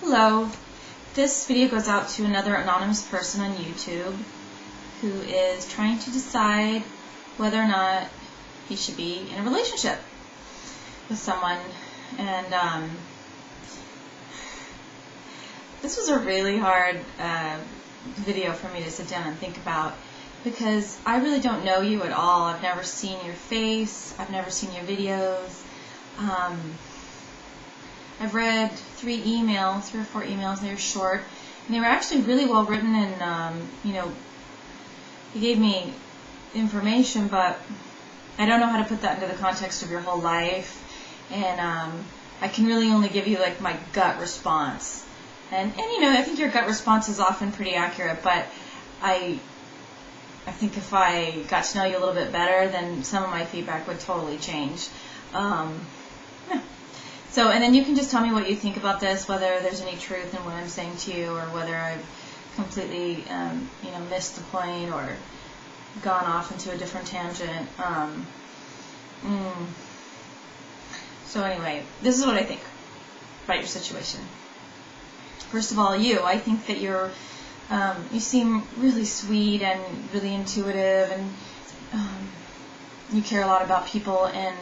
Hello. This video goes out to another anonymous person on YouTube who is trying to decide whether or not he should be in a relationship with someone. And this was a really hard video for me to sit down and think about, because I really don't know you at all. I've never seen your face. I've never seen your videos. I've read 3 or 4 emails. They were short, and they were actually really well written, and you gave me information, but I don't know how to put that into the context of your whole life, and I can really only give you like my gut response, and I think your gut response is often pretty accurate, but I think if I got to know you a little bit better, then some of my feedback would totally change. Yeah. So, and then you can just tell me what you think about this, whether there's any truth in what I'm saying to you, or whether I've completely, missed the point or gone off into a different tangent. So anyway, this is what I think about your situation. First of all, I think that you seem really sweet and really intuitive, and you care a lot about people and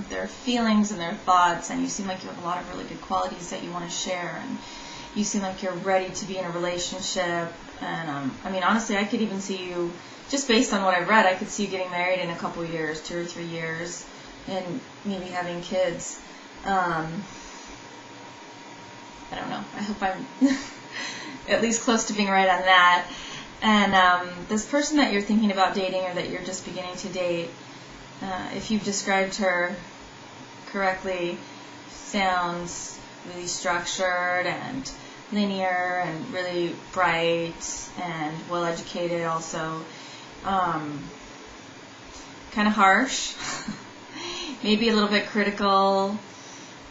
their feelings and their thoughts, and you seem like you have a lot of really good qualities that you want to share, and you seem like you're ready to be in a relationship. And honestly, I could even see you, just based on what I've read, I could see you getting married in a couple years, 2 or 3 years, and maybe having kids. I don't know. I hope I'm at least close to being right on that. And this person that you're thinking about dating, or that you're just beginning to date, if you've described her correctly, sounds really structured and linear and really bright and well educated also. Kind of harsh, maybe a little bit critical,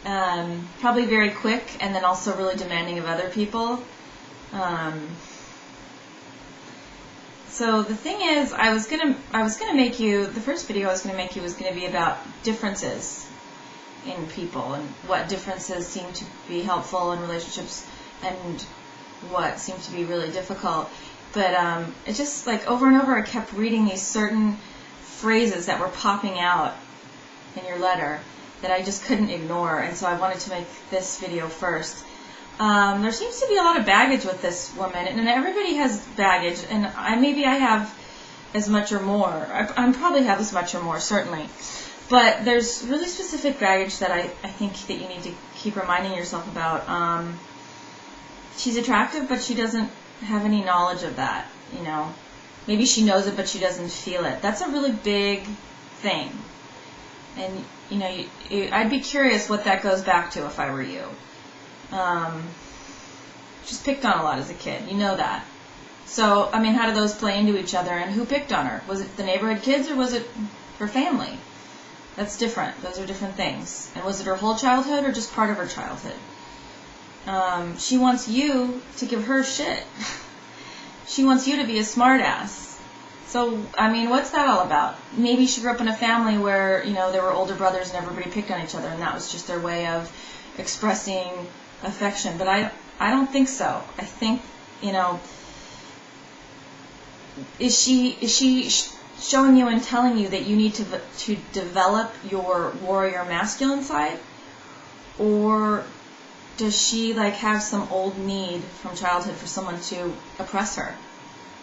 probably very quick, and then also really demanding of other people. So the thing is, I was gonna make you, the first video I was gonna make you was gonna be about differences in people, and what differences seem to be helpful in relationships and what seem to be really difficult. But it just, like, over and over I kept reading these certain phrases that were popping out in your letter that I just couldn't ignore, and so I wanted to make this video first. There seems to be a lot of baggage with this woman, and everybody has baggage, and maybe I have as much or more. I probably have as much or more, certainly. But there's really specific baggage that I think that you need to keep reminding yourself about. She's attractive, but she doesn't have any knowledge of that, Maybe she knows it, but she doesn't feel it. That's a really big thing. And, I'd be curious what that goes back to if I were you. She's picked on a lot as a kid. You know that. So, how do those play into each other, and who picked on her? Was it the neighborhood kids, or was it her family? That's different. Those are different things. And was it her whole childhood, or just part of her childhood? She wants you to give her shit. She wants you to be a smartass. So, what's that all about? Maybe she grew up in a family where, there were older brothers and everybody picked on each other, and that was just their way of expressing affection. But I don't think so. I think, is she showing you and telling you that you need to develop your warrior masculine side? Or does she have some old need from childhood for someone to oppress her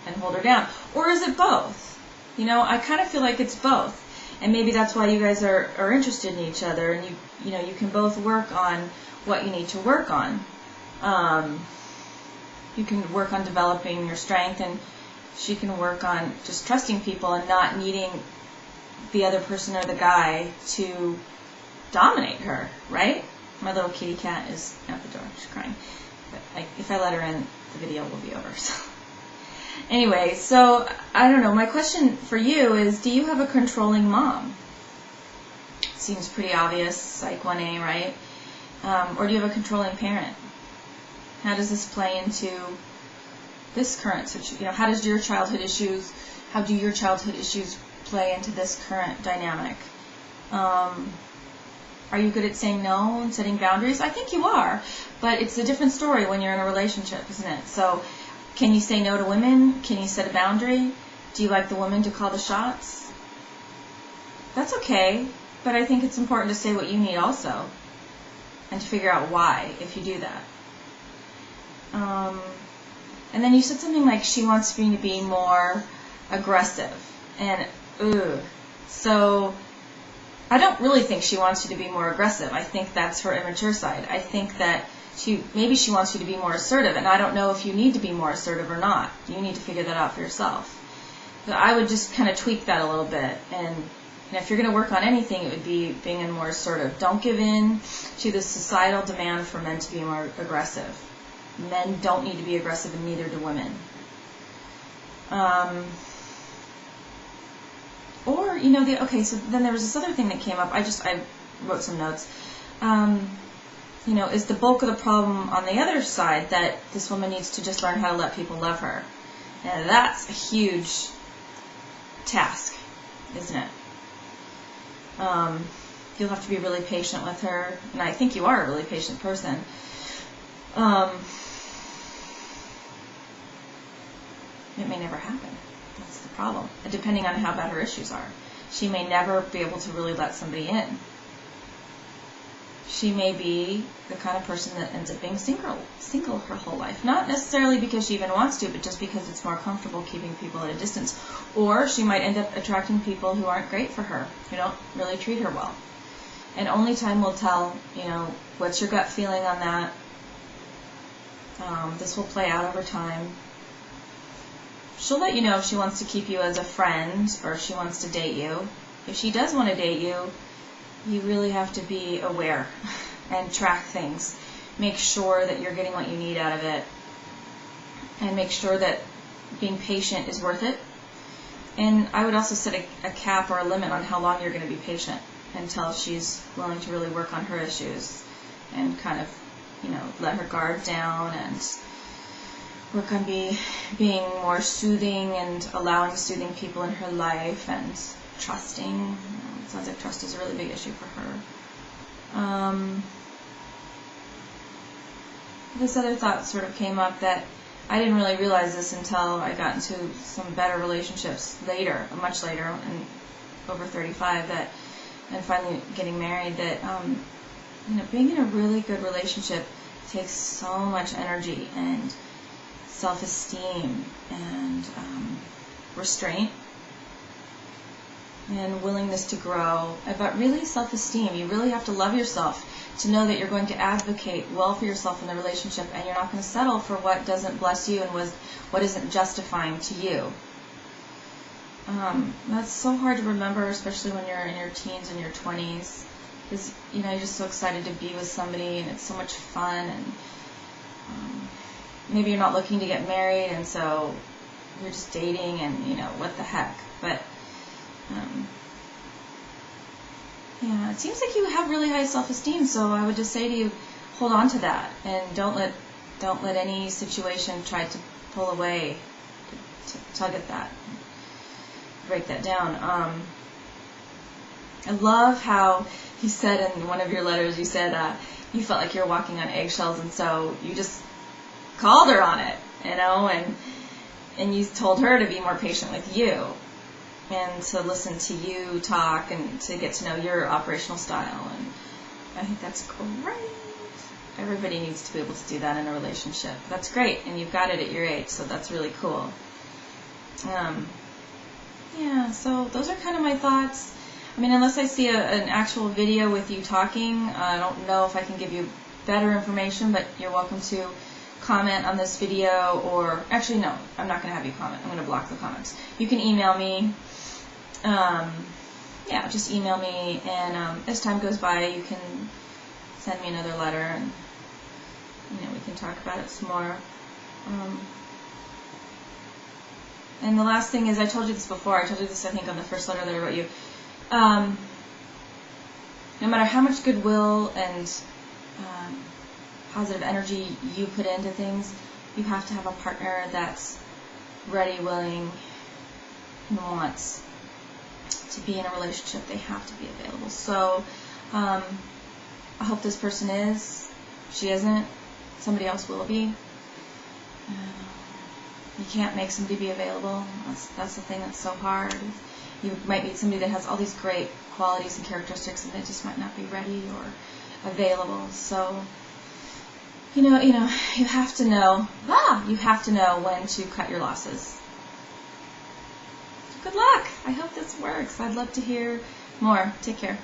and hold her down? Or is it both? I kind of feel like it's both. And maybe that's why you guys are interested in each other, and you can both work on what you need to work on. You can work on developing your strength, and she can work on just trusting people and not needing the other person or the guy to dominate her, right? My little kitty cat is at the door. She's crying. But if I let her in, the video will be over. So. Anyway, so I don't know. My question for you is, do you have a controlling mom? Seems pretty obvious, Psych 1A, right? Or do you have a controlling parent? How does this play into this current situation? How do your childhood issues play into this current dynamic? Are you good at saying no and setting boundaries? I think you are, but it's a different story when you're in a relationship, isn't it? So can you say no to women? Can you set a boundary? Do you like the woman to call the shots? That's okay, but I think it's important to say what you need also, and to figure out why if you do that. And then you said something like she wants me to be more aggressive, and so I don't really think she wants you to be more aggressive. I think that's her immature side. I think that maybe she wants you to be more assertive, and I don't know if you need to be more assertive or not. You need to figure that out for yourself. So I would just kind of tweak that a little bit, and if you're going to work on anything, it would be being more assertive. Don't give in to the societal demand for men to be more aggressive. Men don't need to be aggressive, and neither do women. So then there was this other thing that came up. I wrote some notes. Is the bulk of the problem on the other side that this woman needs to just learn how to let people love her? And that's a huge task, isn't it? You'll have to be really patient with her, and I think you are a really patient person. It may never happen. That's the problem. Depending on how bad her issues are. She may never be able to really let somebody in. She may be the kind of person that ends up being single her whole life. Not necessarily because she even wants to, but just because it's more comfortable keeping people at a distance. Or she might end up attracting people who aren't great for her, who don't really treat her well. And only time will tell, what's your gut feeling on that. This will play out over time. She'll let you know if she wants to keep you as a friend or if she wants to date you. If she does want to date you, you really have to be aware and track things. Make sure that you're getting what you need out of it. And make sure that being patient is worth it. And I would also set a cap or a limit on how long you're going to be patient until she's willing to really work on her issues and kind of, let her guard down and work on being more soothing and allowing soothing people in her life and trusting. It sounds like trust is a really big issue for her. This other thought sort of came up that I didn't really realize this until I got into some better relationships later, much later, and over 35, and finally getting married, that being in a really good relationship takes so much energy and self-esteem and restraint and willingness to grow, but really self-esteem. You really have to love yourself to know that you're going to advocate well for yourself in the relationship, and you're not going to settle for what doesn't bless you and what isn't justifying to you. That's so hard to remember, especially when you're in your teens and your 20s, because you're just so excited to be with somebody and it's so much fun, and maybe you're not looking to get married, and so you're just dating, and what the heck. But it seems like you have really high self-esteem, so I would just say to you, hold on to that, and don't let any situation try to pull away, to tug at that, break that down. I love how you said in one of your letters, you said you felt like you were walking on eggshells, and so you just called her on it, and you told her to be more patient with you and to listen to you talk and to get to know your operational style. And I think that's great. Everybody needs to be able to do that in a relationship. That's great, and you've got it at your age, so that's really cool. So those are kind of my thoughts. I mean, unless I see an actual video with you talking, I don't know if I can give you better information, but you're welcome to comment on this video, or actually no, I'm not going to have you comment. I'm going to block the comments. You can email me. Just email me, and as time goes by, you can send me another letter, and we can talk about it some more. And the last thing is, I told you this before. I told you this, I think, on the first letter that I wrote you. No matter how much goodwill and positive energy you put into things, you have to have a partner that's ready, willing, and wants to be in a relationship. They have to be available. So I hope this person is. If she isn't, somebody else will be. You can't make somebody be available. That's the thing that's so hard. You might meet somebody that has all these great qualities and characteristics, and they just might not be ready or available. So, you have to know. You have to know when to cut your losses. Good luck. I hope this works. I'd love to hear more. Take care.